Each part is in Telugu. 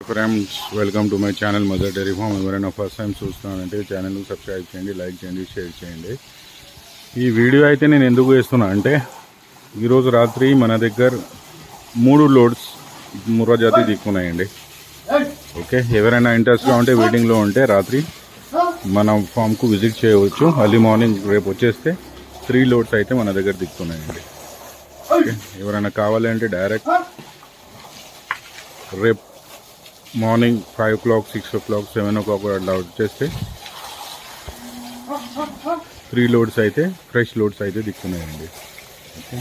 Friends welcome to my channel Mother Dairy farm. ఎవరైనా ఫస్ట్ టైం చూస్తున్నానంటే ఛానల్ సబ్స్క్రైబ్ చేయండి, లైక్ చేయండి, షేర్ చేయండి. ఈ వీడియో అయితే నేను ఎందుకు వేస్తున్నా అంటే ఈరోజు రాత్రి మన దగ్గర 3 లోడ్స్ ముర్రా జాతి దిక్కున్నాయండి. ఓకే, ఎవరైనా ఇంట్రెస్ట్గా ఉంటే వెయిటింగ్లో ఉంటే రాత్రి మన ఫామ్కు విజిట్ చేయవచ్చు. అర్లీ మార్నింగ్ రేపు వచ్చేస్తే 3 లోడ్స్ అయితే మన దగ్గర దిక్కున్నాయండి. ఓకే, ఎవరైనా కావాలంటే డైరెక్ట్ రేపు మార్నింగ్ 5 o'clock, 6 o'clock, 7 o'clock అట్లా వచ్చేస్తే 3 లోడ్స్ అయితే ఫ్రెష్ లోడ్స్ అయితే దిక్కున్నాయండి. ఓకే,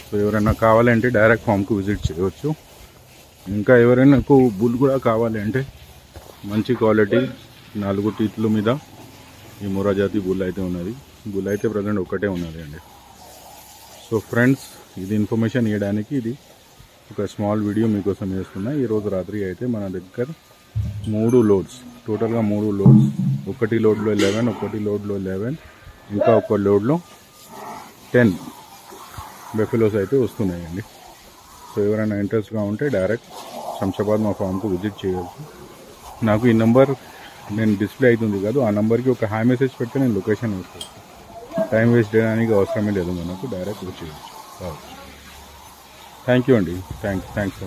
సో ఎవరైనా కావాలంటే డైరెక్ట్ ఫామ్కు విజిట్ చేయవచ్చు. ఇంకా ఎవరైనా బుల్ కూడా కావాలి అంటే మంచి క్వాలిటీ 4 టీత్ల మీద ఈ ముర్రా జాతి బుల్ అయితే ఉన్నది. బుల్ అయితే ప్రజెంట్ ఒక్కటే ఉన్నది అండి. సో ఫ్రెండ్స్, ఇది ఇన్ఫర్మేషన్ ఇవ్వడానికి ఇది ఒక స్మాల్ వీడియో మీకోసం చేస్తున్నా. ఈరోజు రాత్రి అయితే మన దగ్గర 3 లోడ్స్, టోటల్గా 3 లోడ్స్, ఒకటి లోడ్లో 11, ఒకటి లోడ్లో 11, ఇంకా ఒక లోడ్లో 10 బెఫెలోస్ అయితే వస్తున్నాయండి. సో ఎవరైనా ఇంట్రెస్ట్గా ఉంటే డైరెక్ట్ శంషాబాద్ మా ఫామ్కు విజిట్ చేయవచ్చు. నాకు ఈ నెంబర్ నేను డిస్ప్లే అవుతుంది కాదు, ఆ నెంబర్కి ఒక హాయ్ మెసేజ్ పెడితే నేను లొకేషన్ వేసుకోవచ్చు. టైం వేస్ట్ చేయడానికి అవసరమే లేదు, మనకు డైరెక్ట్ వచ్చేయచ్చు. థ్యాంక్ యూ అండి. థ్యాంక్స్.